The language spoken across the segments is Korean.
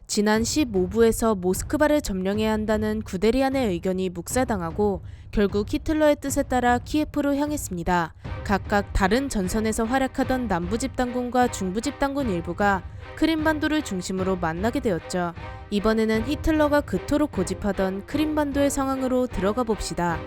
지난 15부에서 모스크바를 점령해야 한다는 구데리안의 의견이 묵살당하고 결국 히틀러의 뜻에 따라 키예프로 향했습니다. 각각 다른 전선에서 활약하던 남부집단군과 중부집단군 일부가 크림반도를 중심으로 만나게 되었죠. 이번에는 히틀러가 그토록 고집하던 크림반도의 상황으로 들어가 봅시다.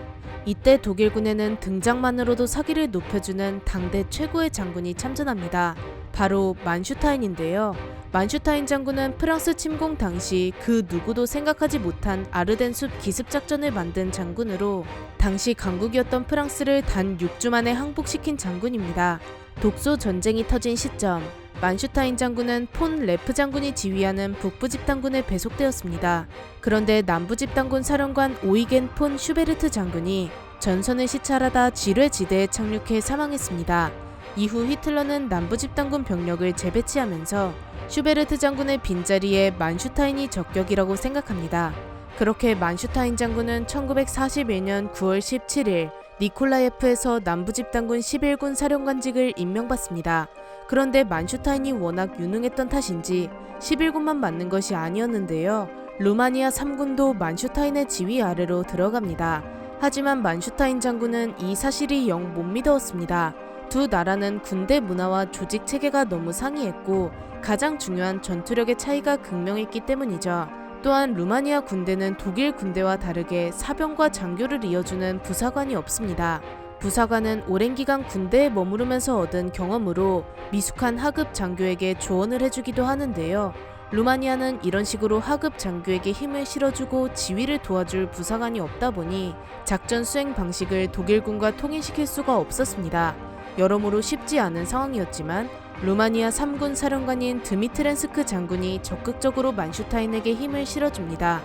이때 독일군에는 등장만으로도 사기를 높여주는 당대 최고의 장군이 참전합니다. 바로 만슈타인인데요. 만슈타인 장군은 프랑스 침공 당시 그 누구도 생각하지 못한 아르덴 숲 기습작전을 만든 장군으로 당시 강국이었던 프랑스를 단 6주 만에 항복시킨 장군입니다. 독소 전쟁이 터진 시점, 만슈타인 장군은 폰 레프 장군이 지휘하는 북부집단군에 배속되었습니다. 그런데 남부집단군 사령관 오이겐 폰 슈베르트 장군이 전선을 시찰하다 지뢰지대에 착륙해 사망했습니다. 이후 히틀러는 남부집단군 병력을 재배치하면서 슈베르트 장군의 빈자리에 만슈타인이 적격이라고 생각합니다. 그렇게 만슈타인 장군은 1941년 9월 17일 니콜라예프에서 남부집단군 11군 사령관직을 임명받습니다. 그런데 만슈타인이 워낙 유능했던 탓인지 11군만 맡는 것이 아니었는데요. 루마니아 3군도 만슈타인의 지휘 아래로 들어갑니다. 하지만 만슈타인 장군은 이 사실이 영 못 믿었습니다. 두 나라는 군대 문화와 조직 체계가 너무 상이했고 가장 중요한 전투력의 차이가 극명했기 때문이죠. 또한 루마니아 군대는 독일 군대와 다르게 사병과 장교를 이어주는 부사관이 없습니다. 부사관은 오랜 기간 군대에 머무르면서 얻은 경험으로 미숙한 하급 장교에게 조언을 해주기도 하는데요. 루마니아는 이런 식으로 하급 장교에게 힘을 실어주고 지휘를 도와줄 부사관이 없다 보니 작전 수행 방식을 독일군과 통일시킬 수가 없었습니다. 여러모로 쉽지 않은 상황이었지만 루마니아 3군 사령관인 드미트렌스크 장군이 적극적으로 만슈타인에게 힘을 실어줍니다.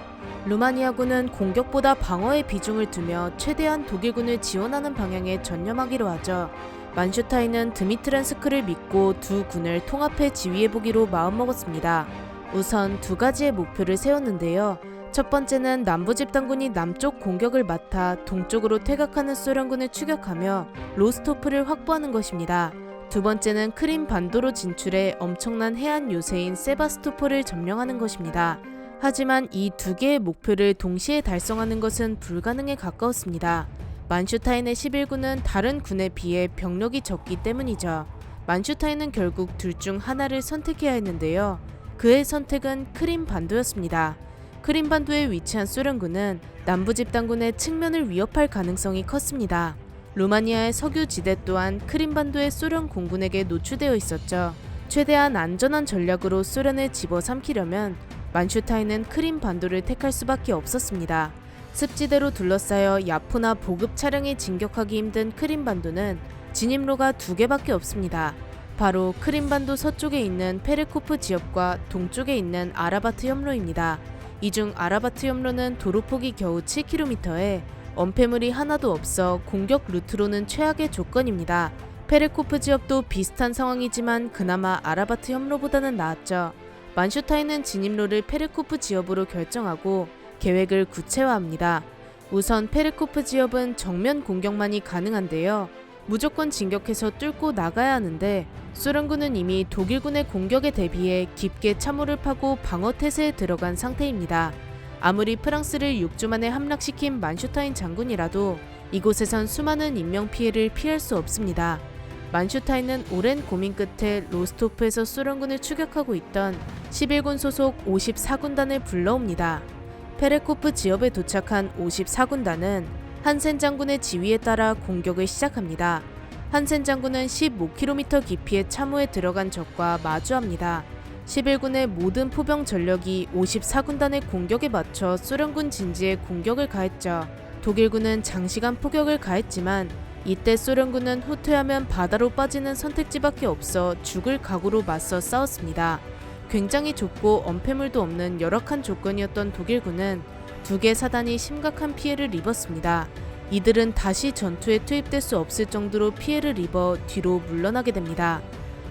루마니아군은 공격보다 방어에 비중을 두며 최대한 독일군을 지원하는 방향에 전념하기로 하죠. 만슈타인은 드미트렌스크를 믿고 두 군을 통합해 지휘해보기로 마음먹었습니다. 우선 두 가지의 목표를 세웠는데요. 첫 번째는 남부집단군이 남쪽 공격을 맡아 동쪽으로 퇴각하는 소련군을 추격하며 로스토프를 확보하는 것입니다. 두 번째는 크림 반도로 진출해 엄청난 해안 요새인 세바스토폴을 점령하는 것입니다. 하지만 이 두 개의 목표를 동시에 달성하는 것은 불가능에 가까웠습니다. 만슈타인의 11군은 다른 군에 비해 병력이 적기 때문이죠. 만슈타인은 결국 둘 중 하나를 선택해야 했는데요. 그의 선택은 크림 반도였습니다. 크림 반도에 위치한 소련군은 남부집단군의 측면을 위협할 가능성이 컸습니다. 루마니아의 석유 지대 또한 크림반도의 소련 공군에게 노출되어 있었죠. 최대한 안전한 전략으로 소련을 집어삼키려면 만슈타인은 크림반도를 택할 수밖에 없었습니다. 습지대로 둘러싸여 야포나 보급 차량이 진격하기 힘든 크림반도는 진입로가 두 개밖에 없습니다. 바로 크림반도 서쪽에 있는 페르코프 지역과 동쪽에 있는 아라바트 협로입니다. 이 중 아라바트 협로는 도로폭이 겨우 7km에 엄폐물이 하나도 없어 공격 루트로는 최악의 조건입니다. 페르코프 지역도 비슷한 상황이지만 그나마 아라바트 협로보다는 나았죠. 만슈타인은 진입로를 페르코프 지역으로 결정하고 계획을 구체화합니다. 우선 페르코프 지역은 정면 공격만이 가능한데요. 무조건 진격해서 뚫고 나가야 하는데 소련군은 이미 독일군의 공격에 대비해 깊게 참호를 파고 방어 태세에 들어간 상태입니다. 아무리 프랑스를 6주 만에 함락시킨 만슈타인 장군이라도 이곳에선 수많은 인명피해를 피할 수 없습니다. 만슈타인은 오랜 고민 끝에 로스토프에서 소련군을 추격하고 있던 11군 소속 54군단을 불러옵니다. 페레코프 지역에 도착한 54군단은 한센 장군의 지휘에 따라 공격을 시작합니다. 한센 장군은 15km 깊이의 참호에 들어간 적과 마주합니다. 11군의 모든 포병 전력이 54군단의 공격에 맞춰 소련군 진지에 공격을 가했죠. 독일군은 장시간 포격을 가했지만 이때 소련군은 후퇴하면 바다로 빠지는 선택지밖에 없어 죽을 각오로 맞서 싸웠습니다. 굉장히 좁고 엄폐물도 없는 열악한 조건이었던 독일군은 두 개 사단이 심각한 피해를 입었습니다. 이들은 다시 전투에 투입될 수 없을 정도로 피해를 입어 뒤로 물러나게 됩니다.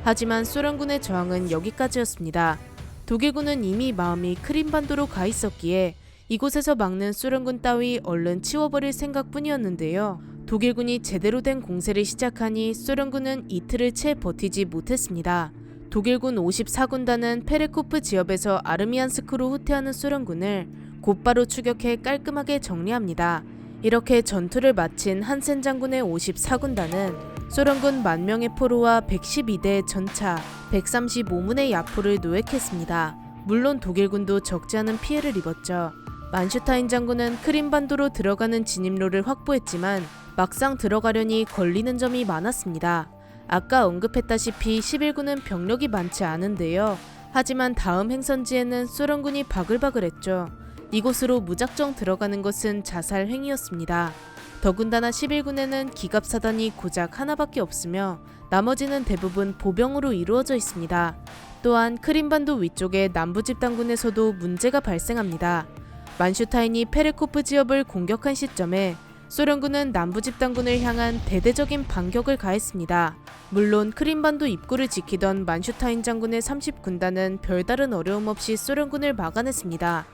하지만 소련군의 저항은 여기까지였습니다. 독일군은 이미 마음이 크림반도로 가 있었기에 이곳에서 막는 소련군 따위 얼른 치워버릴 생각뿐이었는데요. 독일군이 제대로 된 공세를 시작하니 소련군은 이틀을 채 버티지 못했습니다. 독일군 54군단은 페레코프 지역에서 아르미안스크로 후퇴하는 소련군을 곧바로 추격해 깔끔하게 정리합니다. 이렇게 전투를 마친 한센 장군의 54군단은 소련군 10,000명의 포로와 112대의 전차, 135문의 야포를 노획했습니다. 물론 독일군도 적지 않은 피해를 입었죠. 만슈타인 장군은 크림반도로 들어가는 진입로를 확보했지만 막상 들어가려니 걸리는 점이 많았습니다. 아까 언급했다시피 11군은 병력이 많지 않은데요. 하지만 다음 행선지에는 소련군이 바글바글했죠. 이곳으로 무작정 들어가는 것은 자살 행위였습니다. 더군다나 11군에는 기갑사단이 고작 하나밖에 없으며 나머지는 대부분 보병으로 이루어져 있습니다. 또한 크림반도 위쪽의 남부집단군에서도 문제가 발생합니다. 만슈타인이 페레코프 지역을 공격한 시점에 소련군은 남부집단군을 향한 대대적인 반격을 가했습니다. 물론 크림반도 입구를 지키던 만슈타인 장군의 30군단은 별다른 어려움 없이 소련군을 막아냈습니다.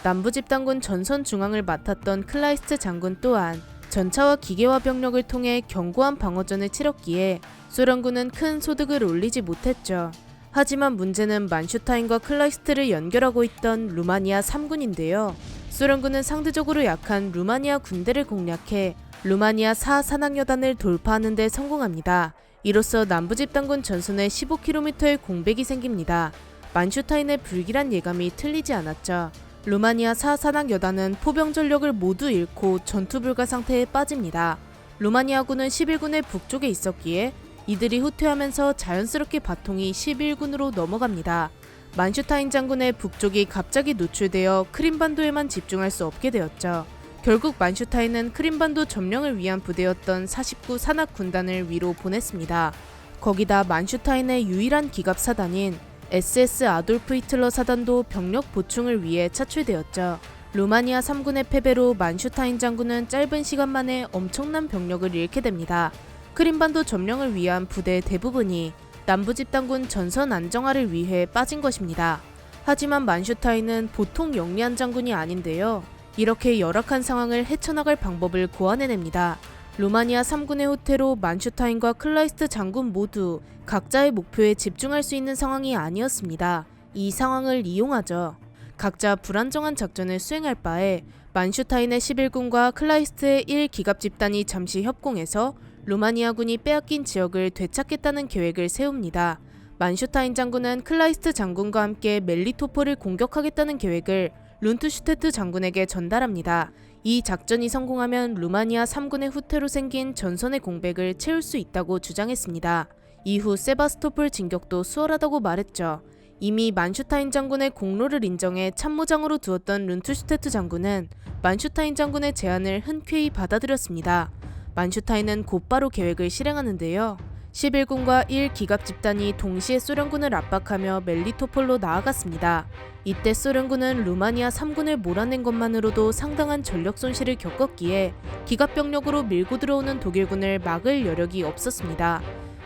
남부집단군 전선 중앙을 맡았던 클라이스트 장군 또한 전차와 기계화 병력을 통해 견고한 방어전을 치렀기에 소련군은 큰 소득을 올리지 못했죠. 하지만 문제는 만슈타인과 클라이스트를 연결하고 있던 루마니아 3군인데요. 소련군은 상대적으로 약한 루마니아 군대를 공략해 루마니아 4산악여단을 돌파하는 데 성공합니다. 이로써 남부집단군 전선에 15km의 공백이 생깁니다. 만슈타인의 불길한 예감이 틀리지 않았죠. 루마니아 4산악여단은 포병 전력을 모두 잃고 전투불가 상태에 빠집니다. 루마니아군은 11군의 북쪽에 있었기에 이들이 후퇴하면서 자연스럽게 바통이 11군으로 넘어갑니다. 만슈타인 장군의 북쪽이 갑자기 노출되어 크림반도에만 집중할 수 없게 되었죠. 결국 만슈타인은 크림반도 점령을 위한 부대였던 49 산악군단을 위로 보냈습니다. 거기다 만슈타인의 유일한 기갑사단인 SS 아돌프 히틀러 사단도 병력 보충을 위해 차출되었죠. 루마니아 3군의 패배로 만슈타인 장군은 짧은 시간 만에 엄청난 병력을 잃게 됩니다. 크림반도 점령을 위한 부대 대부분이 남부집단군 전선 안정화를 위해 빠진 것입니다. 하지만 만슈타인은 보통 영리한 장군이 아닌데요. 이렇게 열악한 상황을 헤쳐나갈 방법을 고안해냅니다. 루마니아 3군의 후퇴로 만슈타인과 클라이스트 장군 모두 각자의 목표에 집중할 수 있는 상황이 아니었습니다. 이 상황을 이용하죠. 각자 불안정한 작전을 수행할 바에 만슈타인의 11군과 클라이스트의 1기갑 집단이 잠시 협공해서 루마니아군이 빼앗긴 지역을 되찾겠다는 계획을 세웁니다. 만슈타인 장군은 클라이스트 장군과 함께 멜리토폴을 공격하겠다는 계획을 룬트슈테트 장군에게 전달합니다. 이 작전이 성공하면 루마니아 3군의 후퇴로 생긴 전선의 공백을 채울 수 있다고 주장했습니다. 이후 세바스토폴 진격도 수월하다고 말했죠. 이미 만슈타인 장군의 공로를 인정해 참모장으로 두었던 룬트슈테트 장군은 만슈타인 장군의 제안을 흔쾌히 받아들였습니다. 만슈타인은 곧바로 계획을 실행하는데요. 11군과 1기갑 집단이 동시에 소련군을 압박하며 멜리토폴로 나아갔습니다. 이때 소련군은 루마니아 3군을 몰아낸 것만으로도 상당한 전력 손실을 겪었기에 기갑병력으로 밀고 들어오는 독일군을 막을 여력이 없었습니다.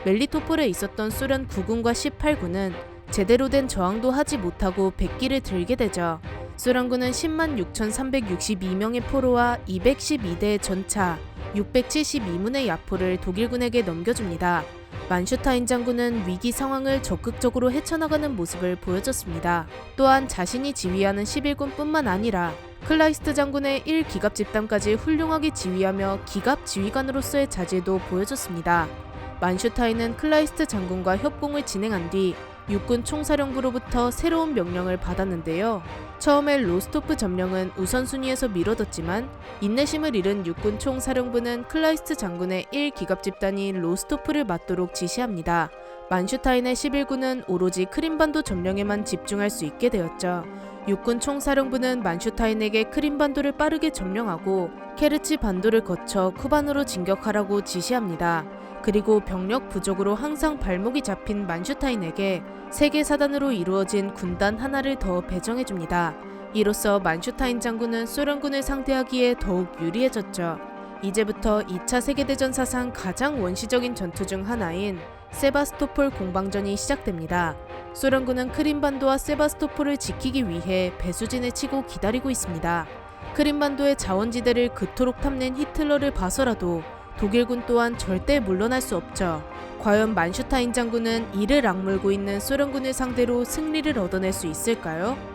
멜리토폴에 있었던 소련 9군과 18군은 제대로 된 저항도 하지 못하고 백기를 들게 되죠. 소련군은 106,362명의 포로와 212대의 전차, 672문의 야포를 독일군에게 넘겨줍니다. 만슈타인 장군은 위기 상황을 적극적으로 헤쳐나가는 모습을 보여줬습니다. 또한 자신이 지휘하는 11군뿐만 아니라 클라이스트 장군의 1기갑 집단까지 훌륭하게 지휘하며 기갑 지휘관으로서의 자질도 보여줬습니다. 만슈타인은 클라이스트 장군과 협공을 진행한 뒤 육군 총사령부로부터 새로운 명령을 받았는데요. 처음에 로스토프 점령은 우선순위에서 미뤄뒀지만 인내심을 잃은 육군 총사령부는 클라이스트 장군의 1기갑 집단이 로스토프를 맡도록 지시합니다. 만슈타인의 11군은 오로지 크림반도 점령에만 집중할 수 있게 되었죠. 육군 총사령부는 만슈타인에게 크림반도를 빠르게 점령하고 케르치 반도를 거쳐 쿠반으로 진격하라고 지시합니다. 그리고 병력 부족으로 항상 발목이 잡힌 만슈타인에게 세계 사단으로 이루어진 군단 하나를 더 배정해줍니다. 이로써 만슈타인 장군은 소련군을 상대하기에 더욱 유리해졌죠. 이제부터 2차 세계대전 사상 가장 원시적인 전투 중 하나인 세바스토폴 공방전이 시작됩니다. 소련군은 크림반도와 세바스토폴을 지키기 위해 배수진을 치고 기다리고 있습니다. 크림반도의 자원지대를 그토록 탐낸 히틀러를 봐서라도 독일군 또한 절대 물러날 수 없죠. 과연 만슈타인 장군은 이를 악물고 있는 소련군을 상대로 승리를 얻어낼 수 있을까요?